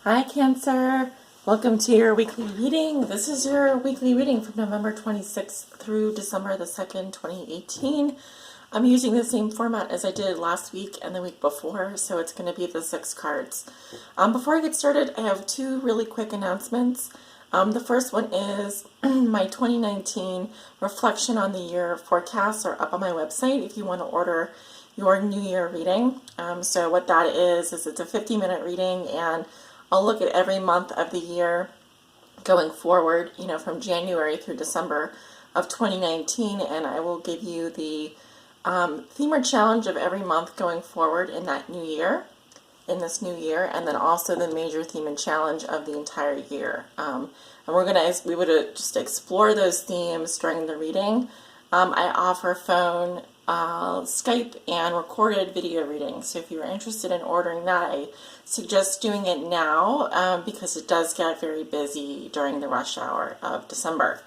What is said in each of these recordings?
Hi Cancer, welcome to your weekly reading. This is your weekly reading from November 26th through December the 2nd, 2018. I'm using the same format as I did last week and the week before, so it's going to be the 6 cards. Before I get started, I have 2 really quick announcements. The first one is my 2019 reflection on the year forecasts are up on my website if you want to order your New Year reading. So what that is it's a 50-minute reading, and I'll look at every month of the year going forward, from January through December of 2019, and I will give you the theme or challenge of every month going forward in this new year, and then also the major theme and challenge of the entire year. And we would just explore those themes during the reading. I offer phone, Skype, and recorded video readings. So if you're interested in ordering that, I suggest doing it now because it does get very busy during the rush hour of December.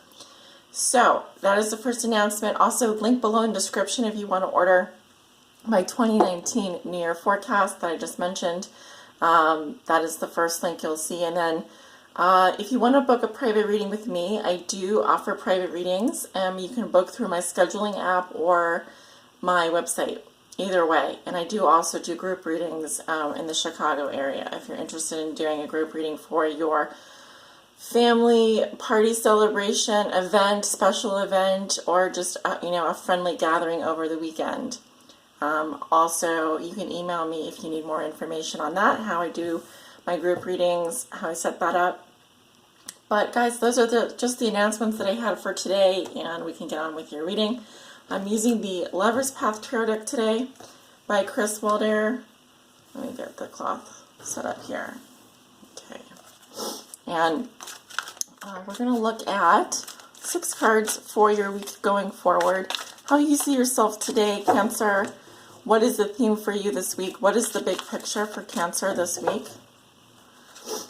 So that is the first announcement. Also, link below in description if you want to order my 2019 New Year forecast that I just mentioned. That is the first link you'll see. And then if you want to book a private reading with me, I do offer private readings. You can book through my scheduling app or my website, either way. And I do also do group readings in the Chicago area if you're interested in doing a group reading for your family party celebration event, special event, or just a friendly gathering over the weekend. Also, you can email me if you need more information on that, how I do my group readings, how I set that up. But guys, those are just the announcements that I had for today, and we can get on with your reading. I'm using the Lover's Path Tarot deck today by Chris Walder. Let me get the cloth set up here. Okay. And we're going to look at 6 cards for your week going forward. How you see yourself today, Cancer. What is the theme for you this week? What is the big picture for Cancer this week?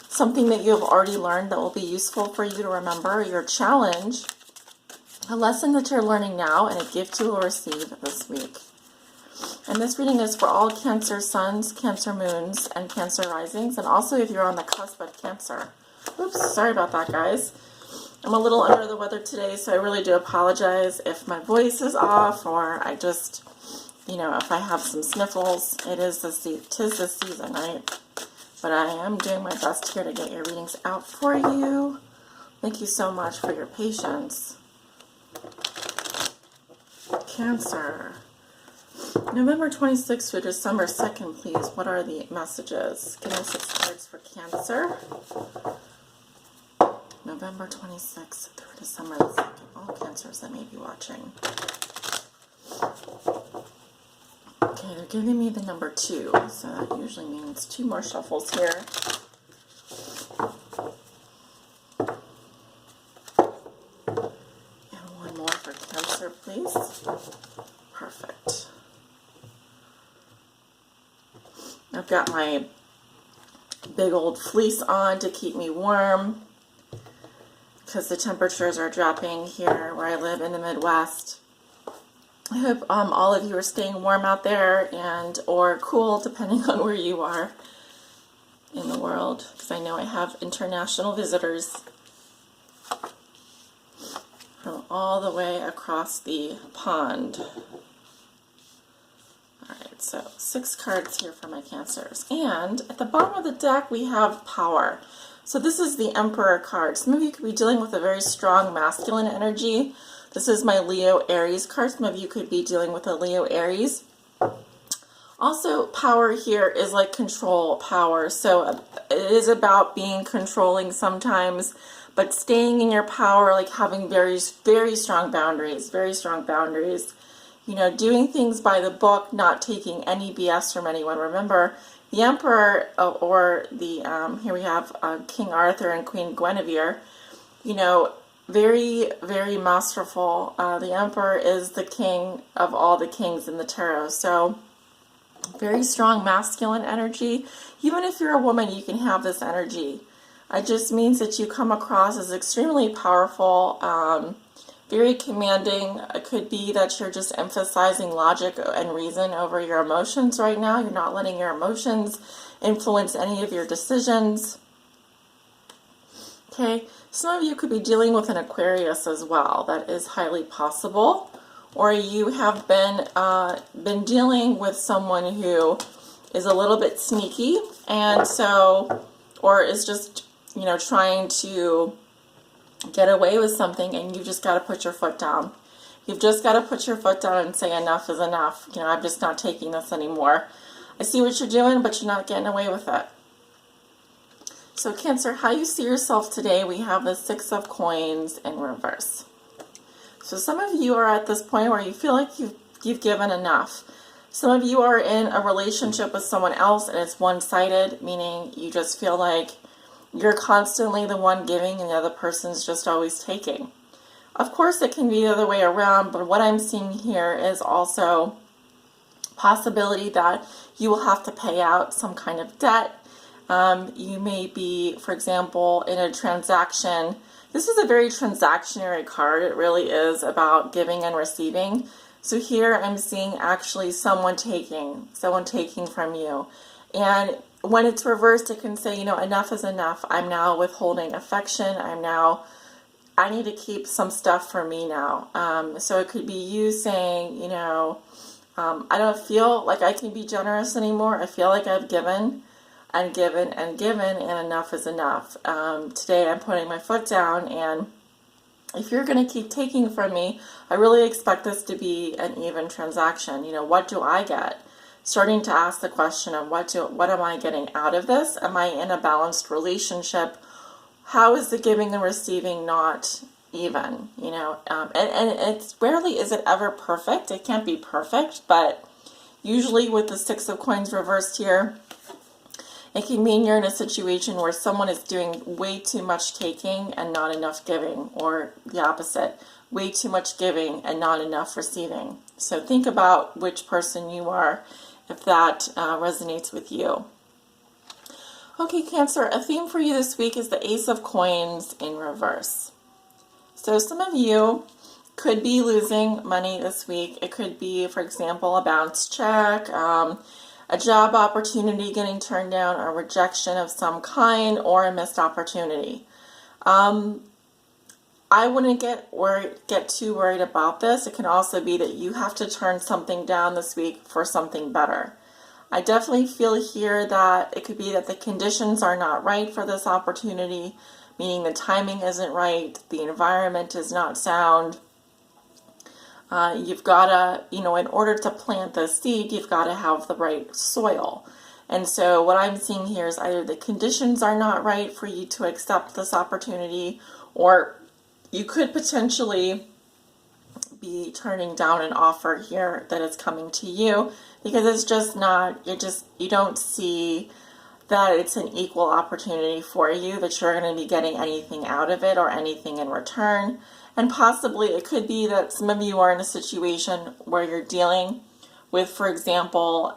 Something that you have already learned that will be useful for you to remember. Your challenge. A lesson that you're learning now, and a gift you will receive this week. And this reading is for all Cancer suns, Cancer moons, and Cancer risings, and also if you're on the cusp of Cancer. Oops, sorry about that, guys. I'm a little under the weather today, so I really do apologize if my voice is off, or I just, if I have some sniffles. Tis the season, right? But I am doing my best here to get your readings out for you. Thank you so much for your patience. Cancer. November 26th to December 2nd, please. What are the messages? Give me 6 cards for Cancer. November 26th through December 2nd. All Cancers that may be watching. Okay, they're giving me the number 2, so that usually means 2 more shuffles here. And 1 more for Cancer, please. Perfect. I've got my big old fleece on to keep me warm because the temperatures are dropping here where I live in the Midwest. I hope all of you are staying warm out there and or cool depending on where you are in the world, because I know I have international visitors from all the way across the pond. Alright, so 6 cards here for my Cancers. And at the bottom of the deck we have Power. So this is the Emperor card. Some of you could be dealing with a very strong masculine energy. This is my Leo Aries card. Some of you could be dealing with a Leo Aries. Also, Power here is like control, power. So it is about being controlling sometimes, but staying in your power, like having very, very strong boundaries, doing things by the book, not taking any BS from anyone. Remember, the Emperor, or the, here we have King Arthur and Queen Guinevere, very, very masterful. The Emperor is the king of all the kings in the tarot. So very strong masculine energy. Even if you're a woman, you can have this energy. It just means that you come across as extremely powerful, very commanding. It could be that you're just emphasizing logic and reason over your emotions right now. You're not letting your emotions influence any of your decisions. Okay, some of you could be dealing with an Aquarius as well. That is highly possible. Or you have been dealing with someone who is a little bit sneaky, and so, or is just, trying to get away with something, and you've just got to put your foot down. You've just got to put your foot down and say enough is enough. I'm just not taking this anymore. I see what you're doing, but you're not getting away with it. So Cancer, how you see yourself today, we have the Six of Coins in reverse. So some of you are at this point where you feel like you've given enough. Some of you are in a relationship with someone else and it's one-sided, meaning you just feel like you're constantly the one giving and the other person's just always taking. Of course, it can be the other way around, but what I'm seeing here is also possibility that you will have to pay out some kind of debt. You may be, for example, in a transaction. This is a very transactionary card. It really is about giving and receiving. So here I'm seeing actually someone taking from you. And when it's reversed, it can say, enough is enough. I'm now withholding affection. I need to keep some stuff for me now. So it could be you saying, I don't feel like I can be generous anymore. I feel like I've given and given and given, and enough is enough. Today I'm putting my foot down, and if you're going to keep taking from me, I really expect this to be an even transaction. What do I get? Starting to ask the question of what am I getting out of this? Am I in a balanced relationship? How is the giving and receiving not even? And it's rarely is it ever perfect. It can't be perfect, but usually with the Six of Coins reversed here, it can mean you're in a situation where someone is doing way too much taking and not enough giving, or the opposite, way too much giving and not enough receiving. So think about which person you are, if that resonates with you. Okay, Cancer, a theme for you this week is the Ace of Coins in reverse. So some of you could be losing money this week. It could be, for example, a bounce check, a job opportunity getting turned down, a rejection of some kind, or a missed opportunity. I wouldn't get too worried about this. It can also be that you have to turn something down this week for something better. I definitely feel here that it could be that the conditions are not right for this opportunity, meaning the timing isn't right, the environment is not sound. You've got to, in order to plant the seed, you've got to have the right soil. And so what I'm seeing here is either the conditions are not right for you to accept this opportunity, or you could potentially be turning down an offer here that is coming to you because it's just not, you don't see that it's an equal opportunity for you, that you're going to be getting anything out of it or anything in return. And possibly it could be that some of you are in a situation where you're dealing with, for example,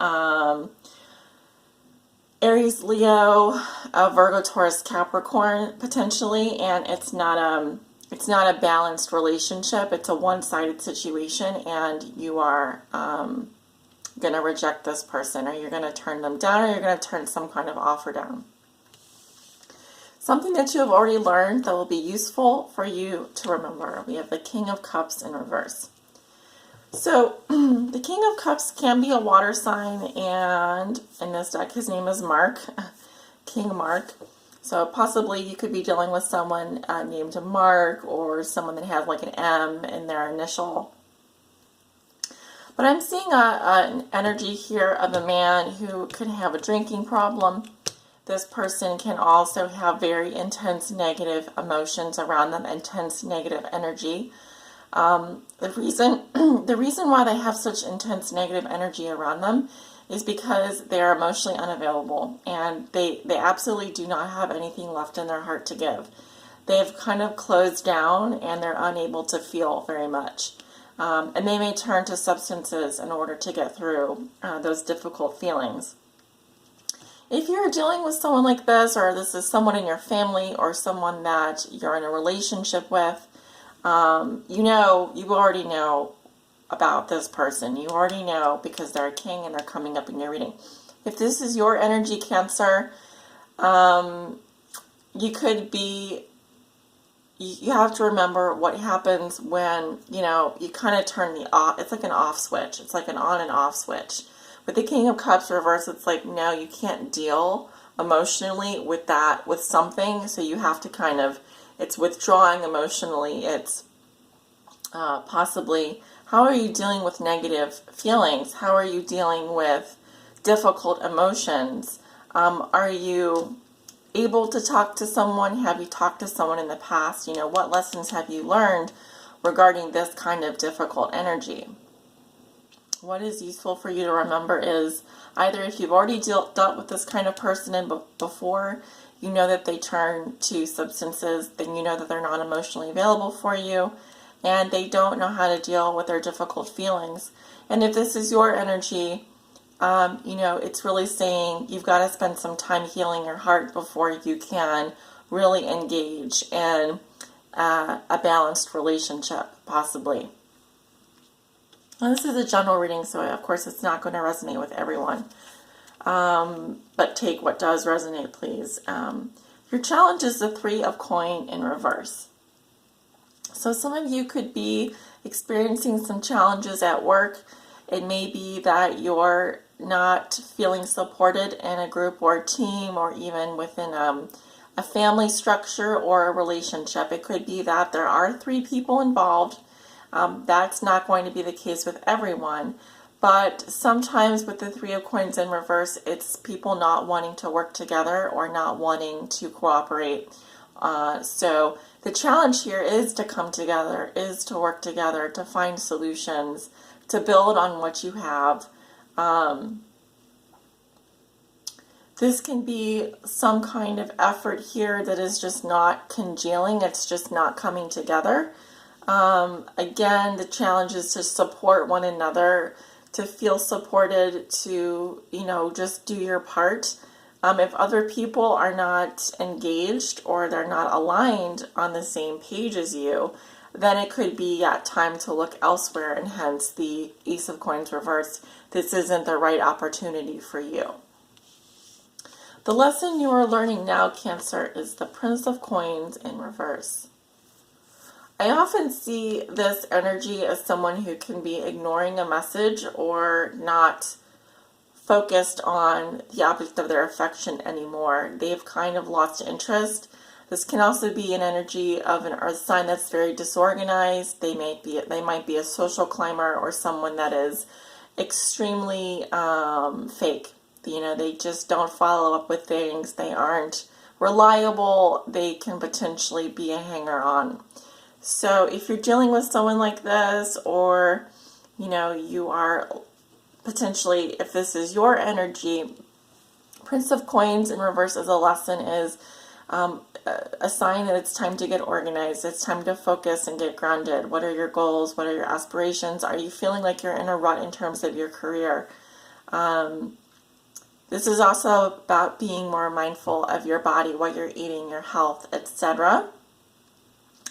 Aries, Leo, Virgo, Taurus, Capricorn, potentially, and it's not a balanced relationship. It's a one-sided situation, and you are going to reject this person, or you're going to turn them down, or you're going to turn some kind of offer down. Something that you have already learned that will be useful for you to remember. We have the King of Cups in reverse. So the King of Cups can be a water sign, and in this deck his name is Mark, King Mark. So possibly you could be dealing with someone named Mark, or someone that has like an M in their initial. But I'm seeing an energy here of a man who could have a drinking problem. This person can also have very intense negative emotions around them, intense negative energy. The reason why they have such intense negative energy around them is because they're emotionally unavailable, and they absolutely do not have anything left in their heart to give. They've kind of closed down, and they're unable to feel very much. And they may turn to substances in order to get through those difficult feelings. If you're dealing with someone like this, or this is someone in your family or someone that you're in a relationship with, you already know about this person. You already know because they're a king and they're coming up in your reading. If this is your energy, Cancer, you could be you have to remember what happens when, you kind of turn the off. It's like an off switch. It's like an on and off switch. With the King of Cups reverse, it's like, no, you can't deal emotionally with that, with something. So you have to kind of, it's withdrawing emotionally. It's possibly, how are you dealing with negative feelings? How are you dealing with difficult emotions? Are you able to talk to someone? Have you talked to someone in the past? What lessons have you learned regarding this kind of difficult energy? What is useful for you to remember is either if you've already dealt with this kind of person before, you know that they turn to substances, then you know that they're not emotionally available for you, and they don't know how to deal with their difficult feelings. And if this is your energy, it's really saying you've got to spend some time healing your heart before you can really engage in a balanced relationship, possibly. Well, this is a general reading, so of course it's not going to resonate with everyone. But take what does resonate, please. Your challenge is the 3 of Coin in reverse. So some of you could be experiencing some challenges at work. It may be that you're not feeling supported in a group or a team, or even within a family structure or a relationship. It could be that there are 3 people involved. That's not going to be the case with everyone, but sometimes with the 3 of Coins in reverse, it's people not wanting to work together or not wanting to cooperate. So the challenge here is to come together, is to work together, to find solutions, to build on what you have. This can be some kind of effort here that is just not congealing. It's just not coming together. Again, the challenge is to support one another, to feel supported, to, just do your part. If other people are not engaged or they're not aligned on the same page as you, then it could be time to look elsewhere, and hence the Ace of Coins reversed. This isn't the right opportunity for you. The lesson you are learning now, Cancer, is the Prince of Coins in reverse. I often see this energy as someone who can be ignoring a message or not focused on the object of their affection anymore. They've kind of lost interest. This can also be an energy of an earth sign that's very disorganized. They might be a social climber or someone that is extremely fake. They just don't follow up with things. They aren't reliable. They can potentially be a hanger-on. So if you're dealing with someone like this, or, you are potentially, if this is your energy, Prince of Coins in reverse as a lesson is a sign that it's time to get organized. It's time to focus and get grounded. What are your goals? What are your aspirations? Are you feeling like you're in a rut in terms of your career? This is also about being more mindful of your body, what you're eating, your health, etc.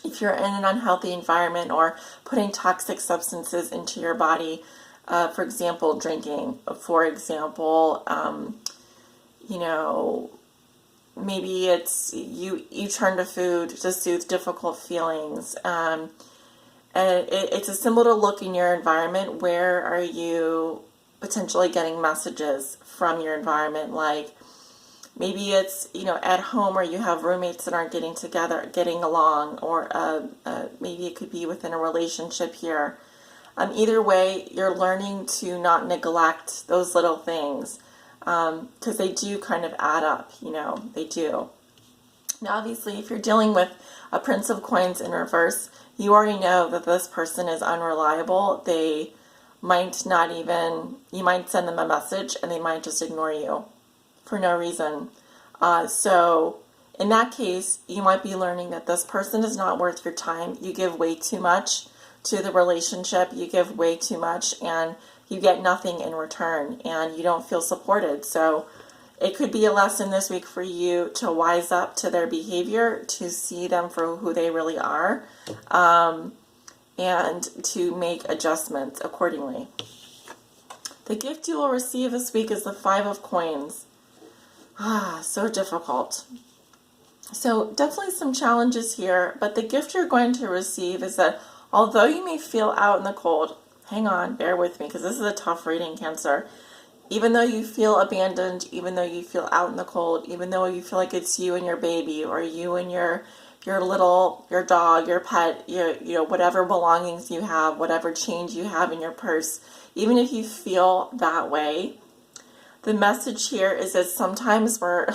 If you're in an unhealthy environment or putting toxic substances into your body, for example, drinking, for example, maybe it's you turn to food to soothe difficult feelings. It's a symbol to look in your environment. Where are you potentially getting messages from your environment? Like, maybe it's, at home where you have roommates that aren't getting along, or maybe it could be within a relationship here. Either way, you're learning to not neglect those little things, because they do kind of add up, they do. Now, obviously, if you're dealing with a Prince of Coins in reverse, you already know that this person is unreliable. They might not even, you might send them a message and they might just ignore you for no reason. So in that case, you might be learning that this person is not worth your time. You give way too much to the relationship. You give way too much and you get nothing in return, and you don't feel supported. So it could be a lesson this week for you to wise up to their behavior, to see them for who they really are, and to make adjustments accordingly. The gift you will receive this week is the 5 of Coins. So difficult. So definitely some challenges here, but the gift you're going to receive is that although you may feel out in the cold, hang on, bear with me because this is a tough reading, Cancer. Even though you feel abandoned, even though you feel out in the cold, even though you feel like it's you and your baby or you and your dog, your pet, whatever belongings you have, whatever change you have in your purse, even if you feel that way, the message here is that sometimes we're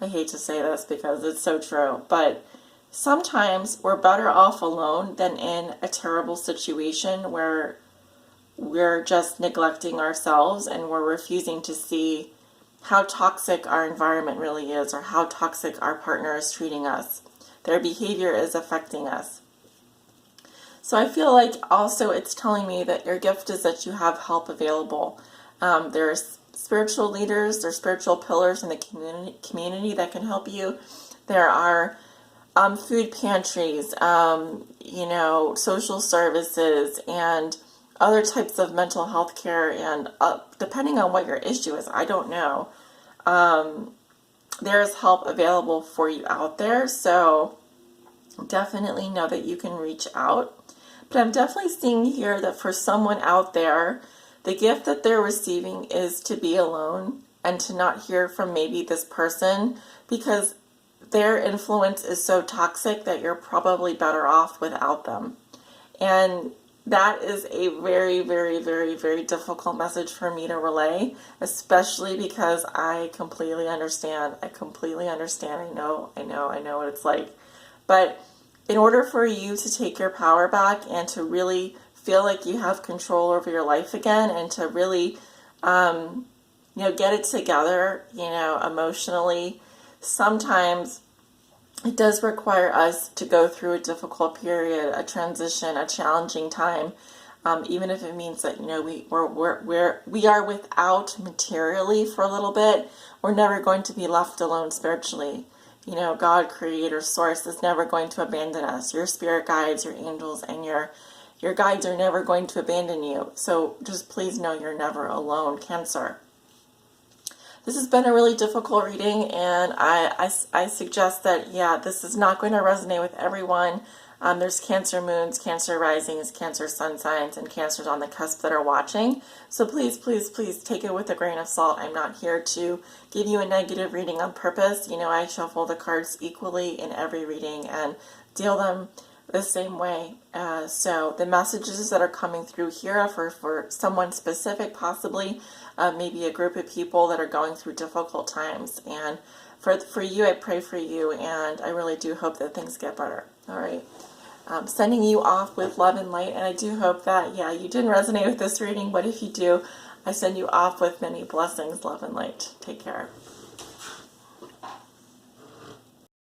I hate to say this because it's so true, but sometimes we're better off alone than in a terrible situation where we're just neglecting ourselves and we're refusing to see how toxic our environment really is or how toxic our partner is treating us. Their behavior is affecting us. So I feel like also it's telling me that your gift is that you have help available. There's spiritual leaders, there's spiritual pillars in the community that can help you. There are food pantries, social services, and other types of mental health care. And depending on what your issue is, I don't know, there's help available for you out there. So definitely know that you can reach out. But I'm definitely seeing here that for someone out there, the gift that they're receiving is to be alone and to not hear from maybe this person because their influence is so toxic that you're probably better off without them. And that is a very, very, very, very difficult message for me to relay, especially because I completely understand. I know what it's like. But in order for you to take your power back and to really feel like you have control over your life again and to really, get it together, emotionally, sometimes it does require us to go through a difficult period, a transition, a challenging time, even if it means that we are without materially for a little bit. We're never going to be left alone spiritually. God, Creator, Source is never going to abandon us. Your spirit guides, your angels, and your guides are never going to abandon you. So just please know you're never alone, Cancer. This has been a really difficult reading, and I suggest that, this is not going to resonate with everyone. There's Cancer moons, Cancer risings, Cancer sun signs, and Cancers on the cusp that are watching. So please, please, please take it with a grain of salt. I'm not here to give you a negative reading on purpose. I shuffle the cards equally in every reading and deal them the same way. So the messages that are coming through here are for someone specific, possibly maybe a group of people that are going through difficult times. And for you, I pray for you, and I really do hope that things get better. All right. Sending you off with love and light, and I do hope that, you didn't resonate with this reading, but if you do, I send you off with many blessings, love, and light. Take care.